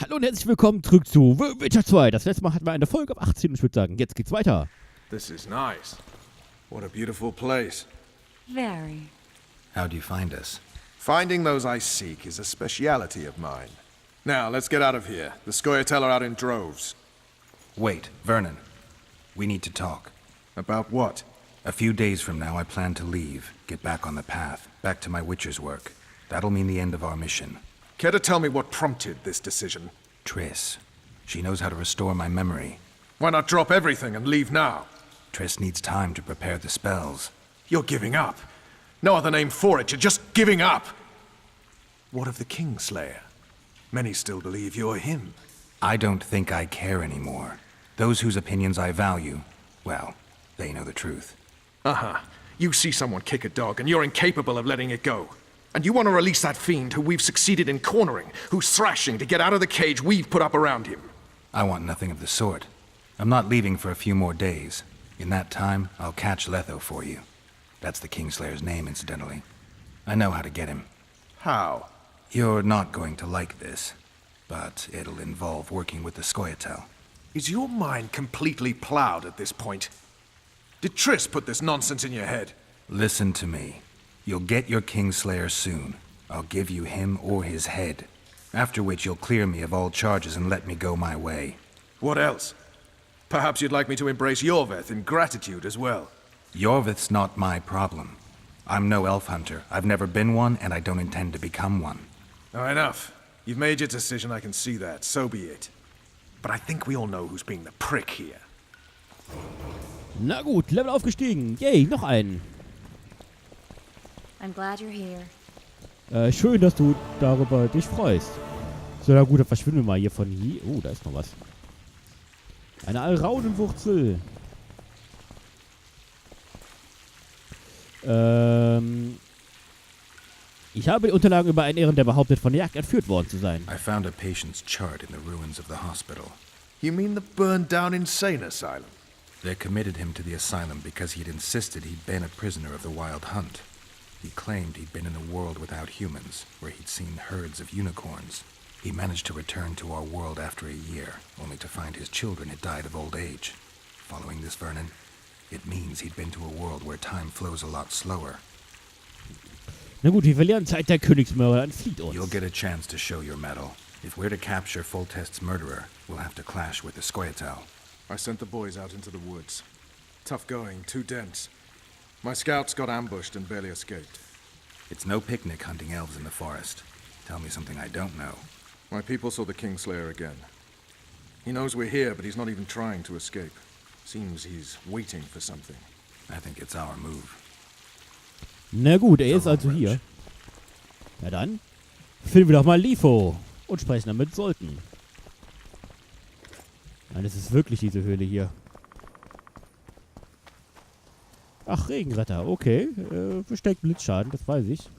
Hallo und herzlich willkommen zurück zu Witcher 2. Das letzte Mal hatten wir eine Folge ab 18 und ich würde sagen, jetzt geht's weiter. This is nice. What a beautiful place. Very. How do you find us? Finding those I seek is a speciality of mine. Now, let's get out of here. The Scoia'tael are out in droves. Wait, Vernon. We need to talk. About what? A few days from now, I plan to leave, get back on the path, back to my Witcher's work. That'll mean the end of our mission. Care to tell me what prompted this decision? Triss. She knows how to restore my memory. Why not drop everything and leave now? Triss needs time to prepare the spells. You're giving up. No other name for it, you're just giving up. What of the Kingslayer? Many still believe you're him. I don't think I care anymore. Those whose opinions I value, well, they know the truth. Uh-huh. You see someone kick a dog and you're incapable of letting it go. And you want to release that fiend who we've succeeded in cornering, who's thrashing to get out of the cage we've put up around him. I want nothing of the sort. I'm not leaving for a few more days. In that time, I'll catch Letho for you. That's the Kingslayer's name, incidentally. I know how to get him. How? You're not going to like this, but it'll involve working with the Scoia'tael. Is your mind completely plowed at this point? Did Triss put this nonsense in your head? Listen to me. You'll get your Kingslayer soon. I'll give you him or his head. After which you'll clear me of all charges and let me go my way. What else? Perhaps you'd like me to embrace Yorveth in gratitude as well. Yorveth's not my problem. I'm no elf hunter. I've never been one, and I don't intend to become one. Now enough. You've made your decision, I can see that. So be it. But I think we all know who's being the prick here. Na gut, Level aufgestiegen. Yay, noch einen. I'm glad you're here. Schön, dass du darüber dich freust. So, na gut, dann verschwinden wir mal hier von hier. Oh, da ist noch was. Eine Alraunenwurzel. Ich habe die Unterlagen über einen Ehren, der behauptet, von der Jagd entführt worden zu sein. I found a patient's chart in the ruins of the hospital. You mean the burned-down insane asylum? They committed him to the asylum because he'd insisted he'd been a prisoner of the Wild Hunt. He claimed he'd been in a world without humans, where he'd seen herds of unicorns. He managed to return to our world after a year, only to find his children had died of old age. Following this, Vernon, it means he'd been to a world where time flows a lot slower. Na gut, wir verlieren Zeit, der Königsmörder entflieht uns. You'll get a chance to show your mettle. If we're to capture Foltest's murderer, we'll have to clash with the Scoia'tael. I sent the boys out into the woods. Tough going, too dense. My scouts got ambushed and barely escaped. It's no picnic hunting elves in the forest. Tell me something I don't know. My people saw the Kingslayer again. He knows we're here, but he's not even trying to escape. Seems he's waiting for something. I think it's our move. Na gut, er ist also hier. Na dann, finden wir doch mal Lifo und sprechen damit Sollten. Nein, es ist wirklich diese Höhle hier. Ach, Regenretter, okay. Versteckt Blitzschaden, das weiß ich.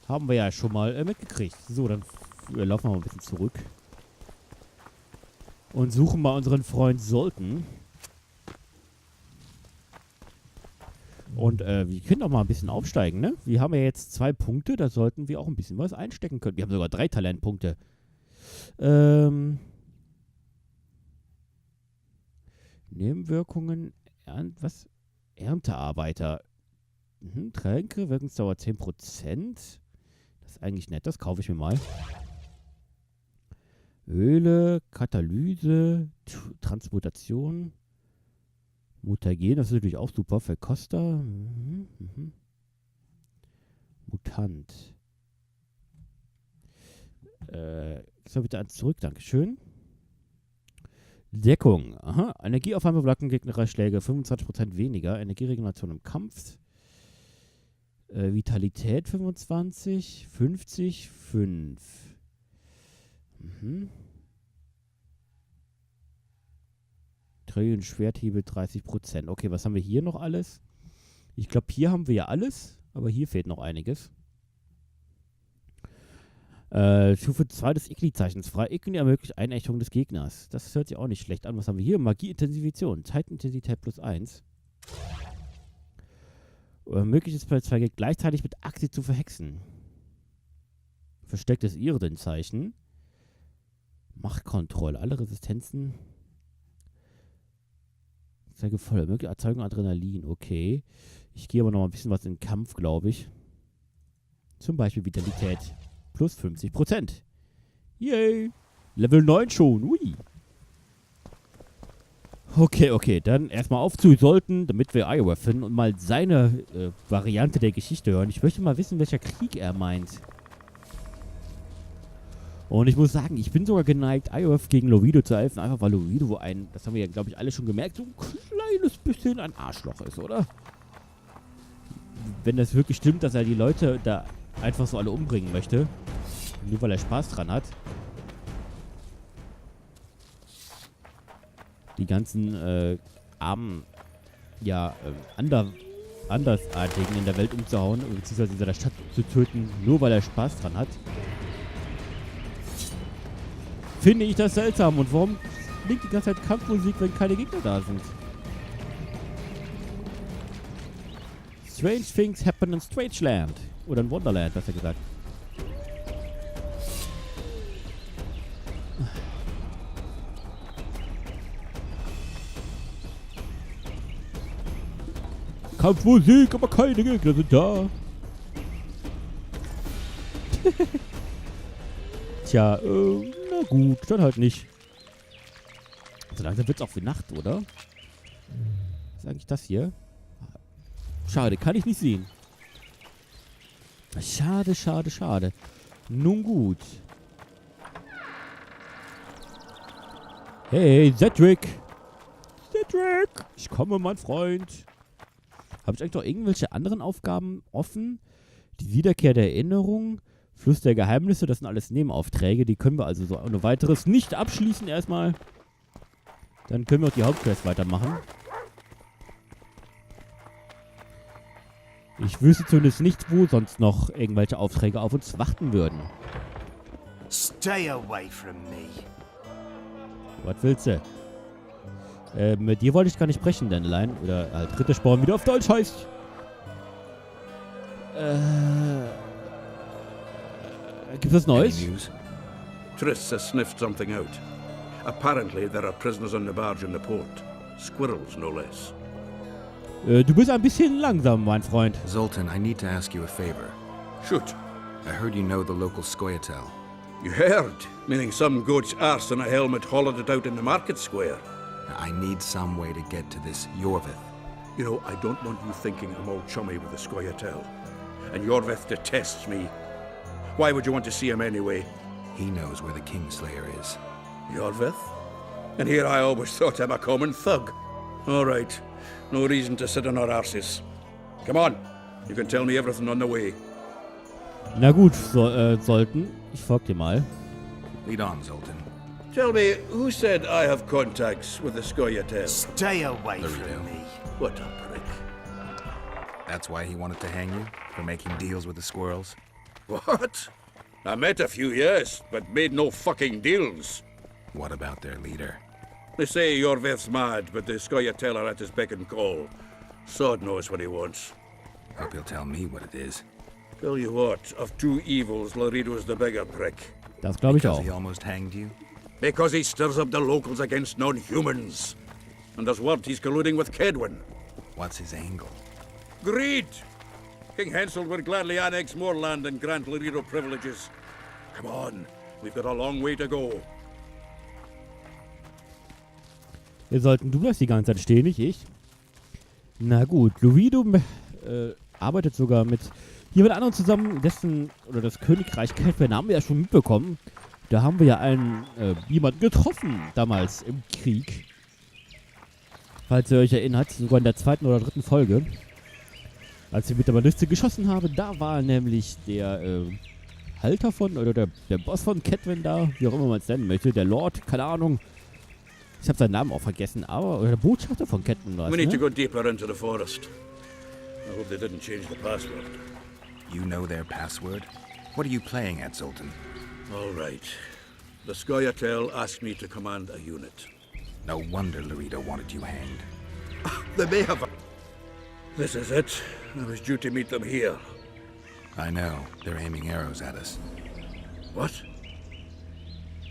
Haben wir ja schon mal mitgekriegt. So, dann laufen wir mal ein bisschen zurück. Und suchen mal unseren Freund Sollten. Und wir können auch mal ein bisschen aufsteigen, ne? Wir haben ja jetzt 2 Punkte, da sollten wir auch ein bisschen was einstecken können. Wir haben sogar 3 Talentpunkte. Nebenwirkungen, Erntearbeiter. Tränke, Wirkungsdauer 10%. Das ist eigentlich nett, das kaufe ich mir mal. Öle, Katalyse, Transmutation, Mutagen, das ist natürlich auch super. Verkoster, Mutant. Gib mal bitte eins zurück, dankeschön. Deckung. Aha. Energieaufwand bei gegnerischer Schläge 25% weniger. Energieregeneration im Kampf. Vitalität 25. 50. 5. Trillion Schwerthebel 30%. Okay, was haben wir hier noch alles? Ich glaube, hier haben wir ja alles. Aber hier fehlt noch einiges. Stufe 2 des Igni-Zeichens. Freie Igni ermöglicht Einächtung des Gegners. Das hört sich auch nicht schlecht an. Was haben wir hier? Magie-Intensifikation. Zeitintensität +1. Möglich ist bei 2 gleichzeitig mit Aktie zu verhexen. Verstecktes Irdenzeichen. Machtkontrolle. Alle Resistenzen. Zeige voll. Mögliche Erzeugung Adrenalin. Okay. Ich gehe aber noch mal ein bisschen was in Kampf, glaube ich. Zum Beispiel Vitalität. Plus 50%. Yay. Level 9 schon. Ui. Okay. Dann erstmal aufzusollten, damit wir Iowa finden und mal seine Variante der Geschichte hören. Ich möchte mal wissen, welcher Krieg er meint. Und ich muss sagen, ich bin sogar geneigt, Iowa gegen Lovido zu helfen, einfach weil Lovido das haben wir ja, glaube ich, alle schon gemerkt, so ein kleines bisschen ein Arschloch ist, oder? Wenn das wirklich stimmt, dass er die Leute da einfach so alle umbringen möchte, nur weil er Spaß dran hat. Die ganzen armen, ja, Andersartigen in der Welt umzuhauen, beziehungsweise in seiner Stadt zu töten, nur weil er Spaß dran hat. Finde ich das seltsam. Und warum klingt die ganze Zeit Kampfmusik, wenn keine Gegner da sind? Strange things happen in Strange Land. Oder in Wonderland, besser gesagt. Kampfmusik, aber keine Gegner sind da. Tja, na gut, dann halt nicht. So langsam wird's auch für Nacht, oder? Was ist eigentlich das hier? Schade, kann ich nicht sehen. Schade. Nun gut. Hey, Cedric! Ich komme, mein Freund. Habe ich eigentlich noch irgendwelche anderen Aufgaben offen? Die Wiederkehr der Erinnerung, Fluss der Geheimnisse, das sind alles Nebenaufträge. Die können wir also so ohne weiteres nicht abschließen erstmal. Dann können wir auch die Hauptquest weitermachen. Ich wüsste zumindest nicht, wo sonst noch irgendwelche Aufträge auf uns warten würden. Stay away from me. Was willst du? Mit dir wollte ich gar nicht sprechen, Dandelion. Oder halt dritte Sporn, wie der auf Deutsch heißt. Gibt es Neues? Triss has sniffed something out. Apparently there are prisoners on the barge in the port. Squirrels, no less. Du bist ein bisschen langsam, mein Freund. Zoltan, I need to ask you a favor. Shoot. I heard you know the local Scoia'tael. You heard? Meaning some goat's arse in a helmet hollowed it out in the market square. I need some way to get to this Yorvith. You know, I don't want you thinking I'm all chummy with the Scoia'tael. And Yorvith detests me. Why would you want to see him anyway? He knows where the Kingslayer is. Yorvith? And here I always thought him a common thug. All right. No reason to sit on our arses. Come on. You can tell me everything on the way. Na gut, sollten. Ich folge dir mal. Lead on, Zoltan. Tell me, who said I have contacts with the Scoia'tael? Stay away There we from go. me. What a prick. That's why he wanted to hang you? For making deals with the squirrels? What? I met a few, yes, but made no fucking deals. What about their leader? They say Yorvith's mad, but the Scoia'tael are at his beck and call. Sod knows what he wants. Hope he'll tell me what it is. Tell you what, of two evils, Laredo's the bigger prick. Das glaube ich Because auch. he almost hanged you? Because he stirs up the locals against non-humans. And there's word he's colluding with Kedwin. What's his angle? Greed! King Hensel would gladly annex more land and grant Laredo privileges. Come on, we've got a long way to go. Wir sollten, du bleibst die ganze Zeit stehen, nicht ich. Na gut, Lovido arbeitet sogar mit jemand anderem zusammen, dessen, oder das Königreich Greifen haben wir ja schon mitbekommen. Da haben wir ja jemanden getroffen, damals im Krieg. Falls ihr euch erinnert, sogar in der 2. oder 3. Folge. Als wir mit der Balliste geschossen haben, da war nämlich der Halter von, oder der Boss von Kedwin da, wie auch immer man es nennen möchte, der Lord, keine Ahnung. Ich habe seinen Namen auch vergessen, aber, oder der Botschafter von Kedwin war es, We need to ne? go deeper into the forest. I hope they didn't change the password. You know their password? What are you playing at, Zoltan? All right. The Scoia'tael asked me to command a unit. No wonder Laredo wanted you hanged. They may have... This is it. I was due to meet them here. I know. They're aiming arrows at us. What?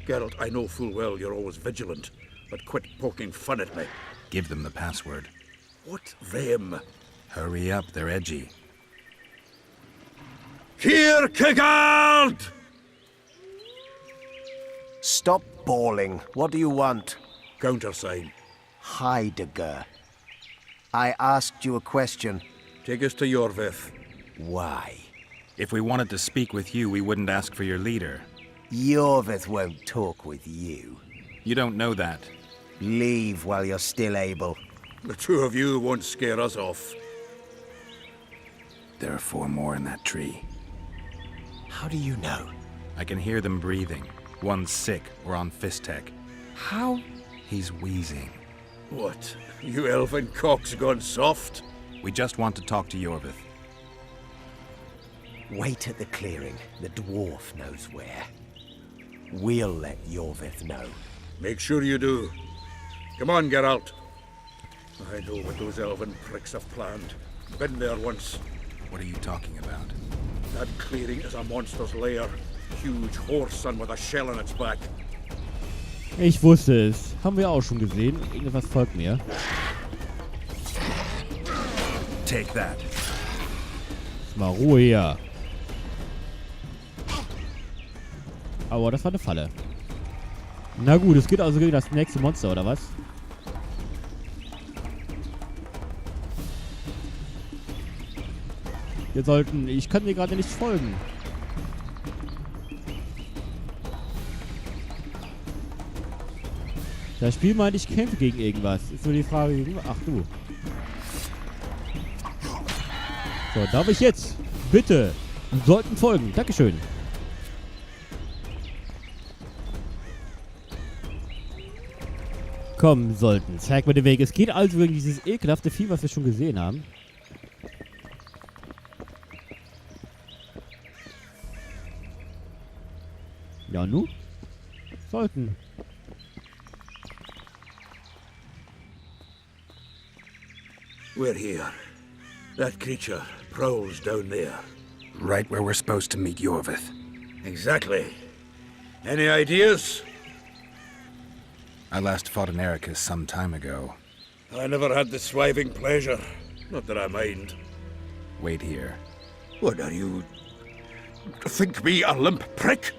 Geralt, I know full well you're always vigilant, but quit poking fun at me. Give them the password. What them? Hurry up, they're edgy. Here, Geralt! Stop bawling. What do you want? Countersign. Heidegger. I asked you a question. Take us to Yorvith. Why? If we wanted to speak with you, we wouldn't ask for your leader. Yorvith won't talk with you. You don't know that. Leave while you're still able. The two of you won't scare us off. There are 4 more in that tree. How do you know? I can hear them breathing. One's sick or on Fistech. How? He's wheezing. What? You elfin cock's gone soft? We just want to talk to Yorvith. Wait at the clearing. The dwarf knows where. We'll let Yorvith know. Make sure you do. Come on, Geralt. I know what those elven pricks have planned. Been there once. What are you talking about? That clearing is a monster's lair. Huge horse sun with a shell on its back. Ich wusste es. Haben wir auch schon gesehen. Irgendwas folgt mir. Take that. Ist mal Ruhe hier. Aber das war eine Falle. Na gut, es geht also gegen das nächste Monster, oder was? Wir sollten... Ich kann dir gerade nicht folgen. Das Spiel meint, ich kämpfe gegen irgendwas. Ist nur die Frage gegen... Ach du. So, darf ich jetzt? Bitte. Wir sollten folgen. Dankeschön. Kommen sollten. Zeig mir den Weg. Es geht also gegen dieses ekelhafte Vieh, was wir schon gesehen haben. Ja, nu? Sollten. We're here. That creature prowls down there. Right where we're supposed to meet Yorvith. Exactly. Any ideas? I last fought an Ericus some time ago. I never had the swiving pleasure. Not that I mind. Wait here. What are you... Think me a limp prick?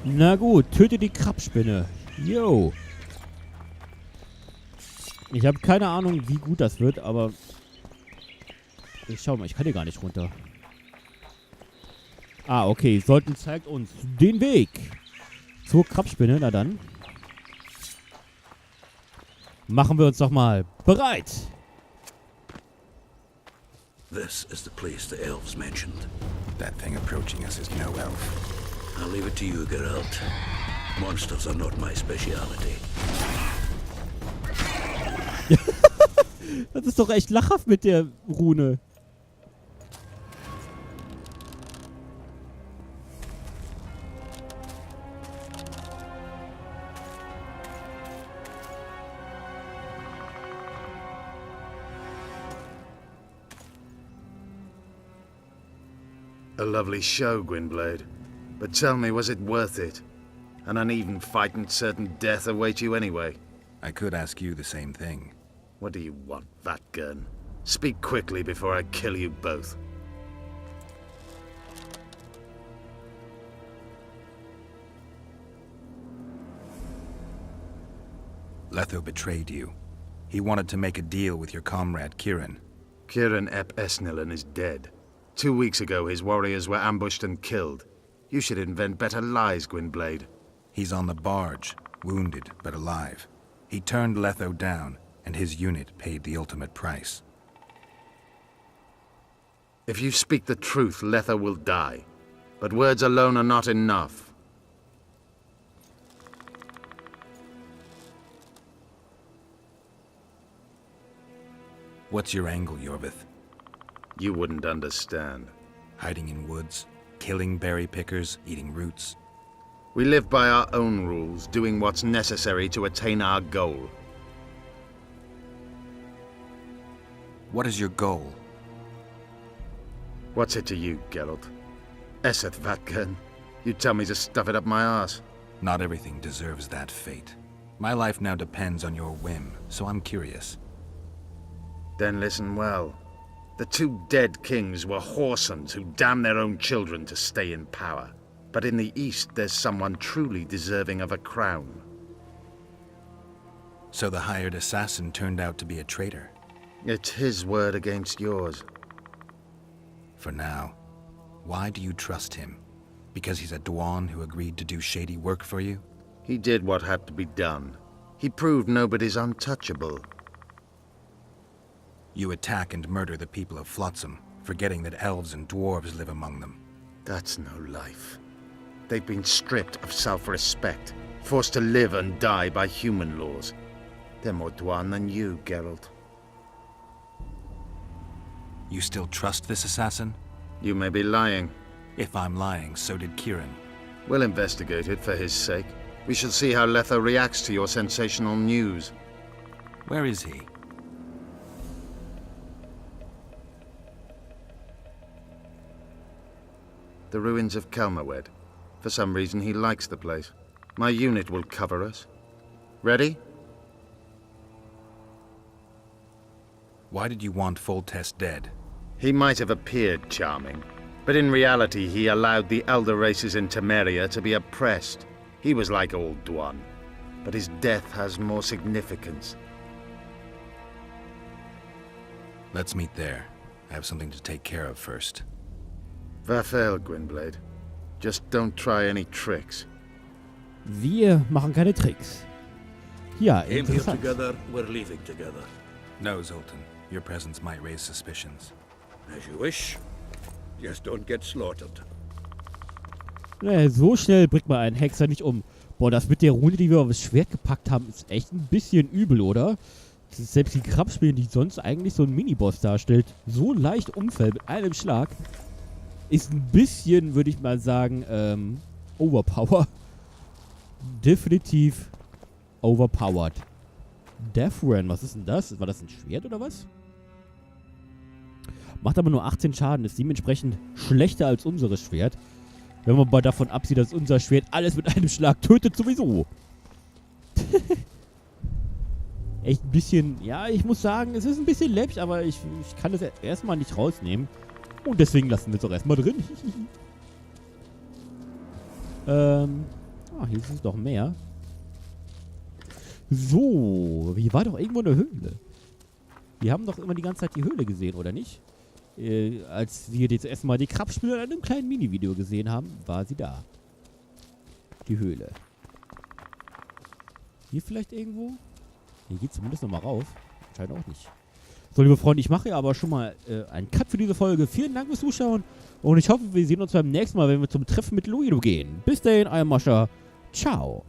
Na gut, töte die Krabspinne. Yo. Ich habe keine Ahnung, wie gut das wird, aber... Ich schau mal, ich kann hier gar nicht runter. Ah, okay. Sollten zeigt uns den Weg zur Krabspinne. Na dann. Machen wir uns doch mal bereit. This is the place the elves mentioned. That thing approaching us is no elf. I'll leave it to you, Geralt. Monsters are not my speciality. Das ist doch echt lachhaft mit der Rune. A lovely show, Gwynblade. But tell me, was it worth it? An uneven fight and certain death await you anyway. I could ask you the same thing. What do you want, Vatgun? Speak quickly before I kill you both. Letho betrayed you. He wanted to make a deal with your comrade, Kieran. Kieran ep Esnillen is dead. 2 weeks ago, his warriors were ambushed and killed. You should invent better lies, Gwynblade. He's on the barge, wounded but alive. He turned Letho down, and his unit paid the ultimate price. If you speak the truth, Letho will die. But words alone are not enough. What's your angle, Yorvith? You wouldn't understand. Hiding in woods, killing berry pickers, eating roots. We live by our own rules, doing what's necessary to attain our goal. What is your goal? What's it to you, Geralt? Eseth Vatken. You tell me to stuff it up my arse. Not everything deserves that fate. My life now depends on your whim, so I'm curious. Then listen well. The 2 dead kings were whoresons who damned their own children to stay in power. But in the East, there's someone truly deserving of a crown. So the hired assassin turned out to be a traitor. It's his word against yours. For now, why do you trust him? Because he's a Dwan who agreed to do shady work for you? He did what had to be done. He proved nobody's untouchable. You attack and murder the people of Flotsam, forgetting that elves and dwarves live among them. That's no life. They've been stripped of self-respect, forced to live and die by human laws. They're more Dwan than you, Geralt. You still trust this assassin? You may be lying. If I'm lying, so did Kieran. We'll investigate it for his sake. We shall see how Letho reacts to your sensational news. Where is he? The ruins of Kelmerwed. For some reason, he likes the place. My unit will cover us. Ready? Why did you want Foltest dead? He might have appeared charming, but in reality, he allowed the elder races in Temeria to be oppressed. He was like old Dwan, but his death has more significance. Let's meet there. I have something to take care of first. Verfehl, Gwynblade. Just don't try any tricks. Wir machen keine Tricks. Ja, Came here interessant. together, we're leaving together. No, Zoltan. Your presence might raise suspicions. As you wish. Just don't get slaughtered. Naja, so schnell bringt man einen Hexer nicht um. Boah, das mit der Rune, die wir auf das Schwert gepackt haben, ist echt ein bisschen übel, oder? Das ist selbst die Krabspiele, die sonst eigentlich so ein Miniboss darstellt, so leicht umfällt mit einem Schlag, ist ein bisschen, würde ich mal sagen, overpower. Definitiv overpowered. Deathran, was ist denn das? War das ein Schwert oder was? Macht aber nur 18 Schaden, ist dementsprechend schlechter als unseres Schwert. Wenn man mal davon absieht, dass unser Schwert alles mit einem Schlag tötet sowieso. Echt ein bisschen, ja, ich muss sagen, es ist ein bisschen läppisch, aber ich kann das erstmal nicht rausnehmen. Und deswegen lassen wir es auch erstmal drin. Hier ist es noch mehr. So, hier war doch irgendwo eine Höhle. Wir haben doch immer die ganze Zeit die Höhle gesehen, oder nicht? Als wir das erste Mal die Krabspieler in einem kleinen Mini-Video gesehen haben, war sie da. Die Höhle. Hier vielleicht irgendwo? Hier geht zumindest nochmal rauf. Scheint auch nicht. So, liebe Freunde, ich mache ja aber schon mal einen Cut für diese Folge. Vielen Dank fürs Zuschauen. Und ich hoffe, wir sehen uns beim nächsten Mal, wenn wir zum Treffen mit Luido gehen. Bis dahin, euer Mascha. Ciao.